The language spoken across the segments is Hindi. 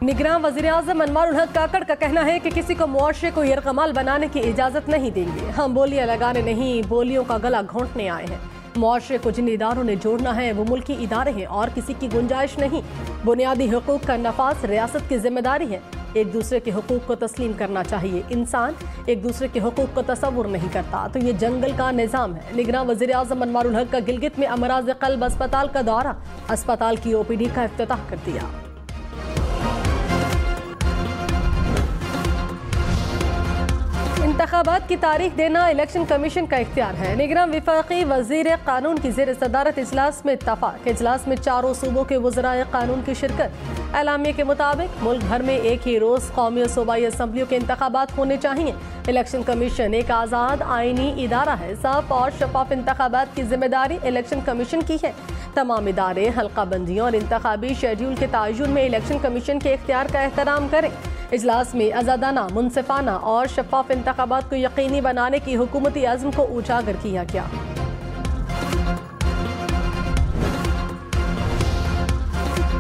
निगरान वज़ीर-ए-आज़म अनवारुल हक काकड़ का कहना है कि किसी को मुआशरे को यरगमाल बनाने की इजाज़त नहीं देंगे। हम बोलियां लगाने नहीं, बोलियों का गला घोंटने आए हैं। मुआशरे को जिन इदारों ने जोड़ना है वो मुल्की इदारे हैं और किसी की गुंजाइश नहीं। बुनियादी हुकूक का नफाज रियासत की जिम्मेदारी है। एक दूसरे के हुकूक को तस्लीम करना चाहिए। इंसान एक दूसरे के हुकूक को तसव्वुर नहीं करता तो ये जंगल का निज़ाम है। निगरान वज़ीर-ए-आज़म अनवारुल हक का गिलगित में अमराज़ क़ल्ब अस्पताल का दौरा, अस्पताल की OPD का इफ्तिताह कर दिया। इंतखाबात की तारीख देना इलेक्शन कमीशन का इख्तियार है। निगरान वफाकी वज़ीर कानून की ज़ेर सदारत इजलास में इत्तफाक। इजलास में चारों सूबों के वज़राए कानून की शिरकत। एलामिया के मुताबिक मुल्क भर में एक ही रोज़ कौमी और सूबाई असम्बलियों के इंतखाबात होने चाहिए। इलेक्शन कमीशन एक आज़ाद आइनी इदारा है। साफ और शफाफ इंतखाबात की जिम्मेदारी इलेक्शन कमीशन की है। तमाम इदारे हल्का बंदियों और इंतखाबी शेड्यूल के तयन में इलेक्शन कमीशन के इख्तियार का एहतराम करें। इजलास में आज़ादाना, मुनसिफाना और शफाफ इंतखाबात को यकीनी बनाने की हुकूमती अज़्म को उजागर किया गया।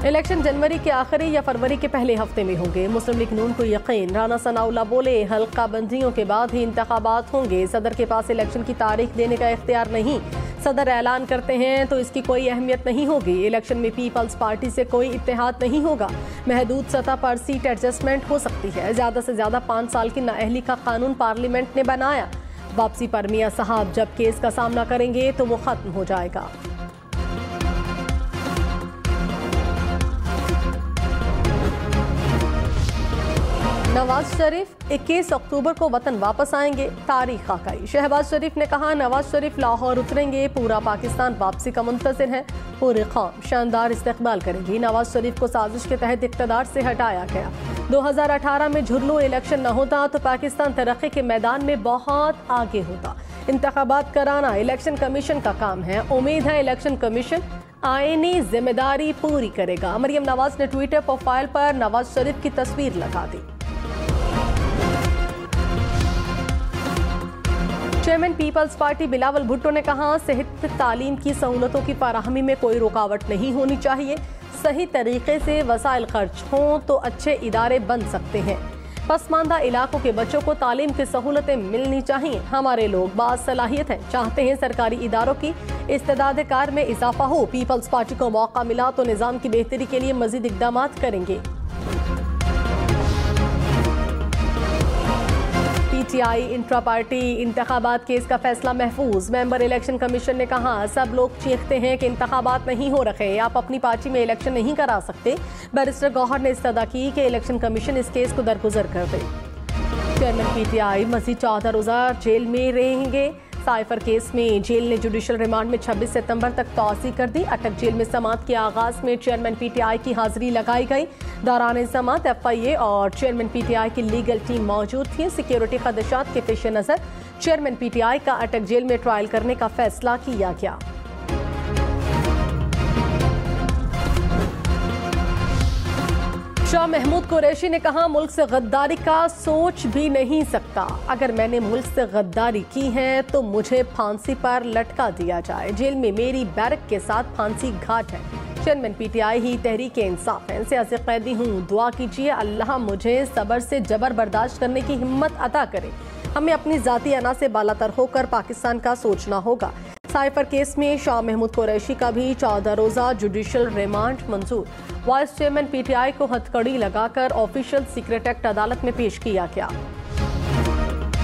इलेक्शन जनवरी के आखिरी या फरवरी के पहले हफ्ते में होंगे। मुस्लिम लीग नून को यकीन। राना सनाउल्लाह बोले, हल्का बंदियों के बाद ही इंतखाबात होंगे। सदर के पास इलेक्शन की तारीख देने का इख्तियार नहीं। सदर ऐलान करते हैं तो इसकी कोई अहमियत नहीं होगी। इलेक्शन में पीपल्स पार्टी से कोई इत्तेहाद नहीं होगा। महदूद सतह पर सीट एडजस्टमेंट हो सकती है। ज़्यादा से ज़्यादा 5 साल की नाअहली का कानून पार्लियामेंट ने बनाया। वापसी पर मियाँ साहब जब केस का सामना करेंगे तो वो खत्म हो जाएगा। नवाज शरीफ 21 अक्टूबर को वतन वापस आएंगे। तारीख आकाई। शहबाज शरीफ ने कहा, नवाज शरीफ लाहौर उतरेंगे। पूरा पाकिस्तान वापसी का मुंतज़िर है। पूरी कौम शानदार इस्तकबाल करेगी। नवाज शरीफ को साजिश के तहत इक़्तिदार से हटाया गया। 2018 में झुर्लू इलेक्शन न होता तो पाकिस्तान तरक्की के मैदान में बहुत आगे होता। इंतखाबात कराना इलेक्शन कमीशन का काम है। उम्मीद है इलेक्शन कमीशन आईनी जिम्मेदारी पूरी करेगा। मरियम नवाज ने ट्विटर प्रोफाइल पर नवाज शरीफ की तस्वीर लगा दी। Chairman peoples party Bilawal Bhutto ने कहा, सेहत तालीम की सहूलतों की फराहमी में कोई रुकावट नहीं होनी चाहिए। सही तरीके से वसाइल खर्च हों तो अच्छे इदारे बन सकते हैं। पसमानदा इलाकों के बच्चों को तालीम की सहूलतें मिलनी चाहिए। हमारे लोग बासलाहियत हैं, चाहते हैं सरकारी इदारों की इस्तेदाद कार में इजाफा हो। पीपल्स पार्टी को मौका मिला तो निज़ाम की बेहतरी के लिए मजीद इक़दाम करेंगे। PTI इंट्रा पार्टी इंतखाबात केस का फैसला महफूज। मेंबर इलेक्शन कमीशन ने कहा, सब लोग चीखते हैं कि इंतखाबात नहीं हो रखे, आप अपनी पार्टी में इलेक्शन नहीं करा सकते। बैरिस्टर गौहर ने इस्तदा की कि इलेक्शन कमीशन इस केस को दरगुजर कर दे। चेयरमैन PTI मज़ीद 14 रोज़ा जेल में रहेंगे। साइफर केस में जेल ने जुडिशल रिमांड में 26 सितंबर तक तौसी कर दी। अटक जेल में समात के आगाज में चेयरमैन PTI की हाजिरी लगाई गई। दौरान समात FIA और चेयरमैन PTI की लीगल टीम मौजूद थी। सिक्योरिटी खदशात के पेश नज़र चेयरमैन PTI का अटक जेल में ट्रायल करने का फैसला किया गया। शाह महमूद कुरैशी ने कहा, मुल्क से गद्दारी का सोच भी नहीं सकता। अगर मैंने मुल्क से गद्दारी की है तो मुझे फांसी पर लटका दिया जाए। जेल में मेरी बैरक के साथ फांसी घाट है। चेयरमैन PTI ही तहरीक इंसाफ है। सियासी कैदी हूँ, दुआ कीजिए अल्लाह मुझे सब्र से जबर बर्दाश्त करने की हिम्मत अता करे। हमें अपनी जाती अना से बालातर होकर पाकिस्तान का सोचना होगा। साइफर केस में शाह महमूद कुरैशी का भी 14 रोज़ा जुडिशल रिमांड मंजूर। वाइस चेयरमैन PTI को हथकड़ी लगाकर ऑफिशियल सीक्रेट एक्ट अदालत में पेश किया गया।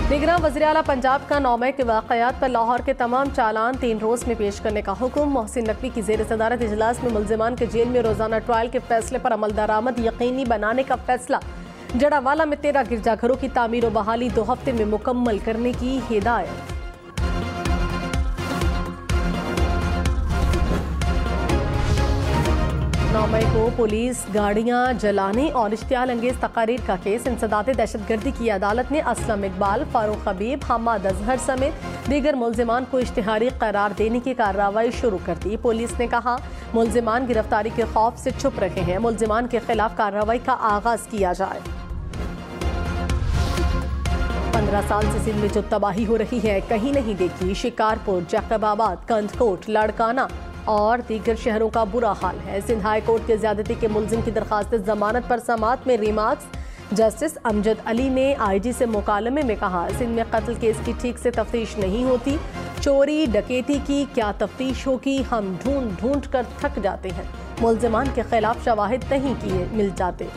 निगरान वज़ीर आला पंजाब का 9 मई के वाक़यात पर लाहौर के तमाम चालान 3 रोज़ में पेश करने का हुक्म। मोहसिन नकवी की ज़ेर सदारत इजलास में मुल्ज़िमान के जेल में रोज़ाना ट्रायल के फैसले पर अमल दरामद यकीनी बनाने का फैसला। जड़ावाला में 13 गिरजाघरों की तामीर व बहाली 2 हफ्ते में मुकम्मल करने की हिदायत। 9 मई को पुलिस गाड़ियां जलाने और इश्तियाल अंगेज तकारीर का केस। इंसदाद दहशतगर्दी की अदालत ने असलम इकबाल, फारूक हबीब, हम्माद अजहर समेत दीगर मुल्जिमान को इश्तिहारी करार देने की कार्रवाई शुरू कर दी। पुलिस ने कहा, मुल्जिमान गिरफ्तारी के खौफ से छुप रहे हैं, मुल्जिमान के खिलाफ कार्रवाई का आगाज किया जाए। 15 साल से सिंध में जो तबाही हो रही है कहीं नहीं देखी। शिकारपुर, जैकबाबाद, कंदकोट, लाड़काना, और दीगर शहरों का बुरा हाल है। सिंध हाई कोर्ट के ज्यादती के मुलजिम की दरखास्त जमानत पर समाअत में रिमार्क्स। जस्टिस अमजद अली ने आईजी से मुकालमे में कहा, सिंध में कत्ल केस की ठीक से तफ्तीश नहीं होती, चोरी डकैती की क्या तफ्तीश होगी, हम ढूंढ ढूंढ कर थक जाते हैं, मुलजिमान के खिलाफ शवाहिद नहीं किए मिल जाते,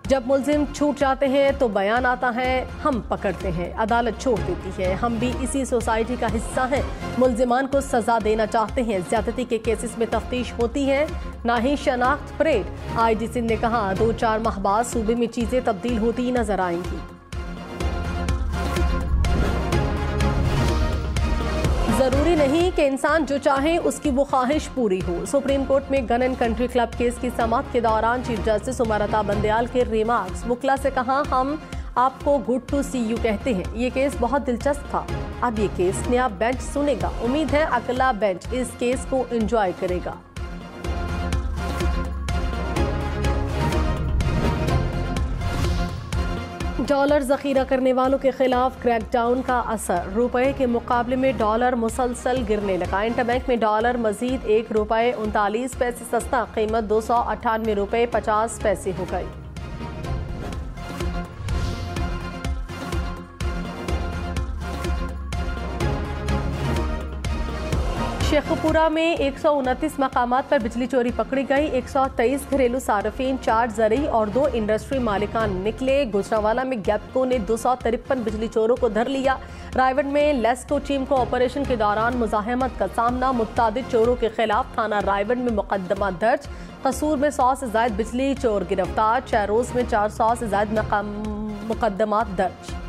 जब मुलजिम छूट जाते हैं तो बयान आता है, हम पकड़ते हैं, अदालत छोड़ देती है, हम भी इसी सोसाइटी का हिस्सा हैं, मुलजिमान को सजा देना चाहते हैं, ज्यादती के केसेस में तफ्तीश होती है, ना ही शनाख्त परेड। आईजी सिंध ने कहा, 2-4 माह बाद सूबे में चीजें तब्दील होती नजर आएंगी। जरूरी नहीं कि इंसान जो चाहे उसकी वो ख्वाहिश पूरी हो। सुप्रीम कोर्ट में gun and country club case की समाअत के दौरान चीफ जस्टिस उमर अता बंदयाल के रिमार्क्स। वकला से कहा, हम आपको गुड टू सी यू कहते हैं, ये केस बहुत दिलचस्प था, अब ये केस नया बेंच सुनेगा, उम्मीद है अगला बेंच इस केस को एंजॉय करेगा। डॉलर जखीरा करने वालों के खिलाफ क्रैकडाउन का असर, रुपए के मुकाबले में डॉलर मुसलसल गिरने लगा। इंटरबैंक में डॉलर मजीद ₹1.39 सस्ता, कीमत ₹298.50 हो गई। शेखपुरा में 129 मकामात पर बिजली चोरी पकड़ी गई। 123 घरेलू सार्फिन, 4 ज़रई और 2 इंडस्ट्री मालिकान निकले। गुजरांवाला में गैपको ने 253 बिजली चोरों को धर लिया। रायगढ़ में लेस्को टीम को ऑपरेशन के दौरान मुजाहमत का सामना, मुतअद्दिद चोरों के खिलाफ थाना रायगढ़ में मुकदमा दर्ज। कसूर में 100 से ज्यादा बिजली चोर गिरफ्तार। चैरोज में 400 से ज्यादा मुकदमा दर्ज।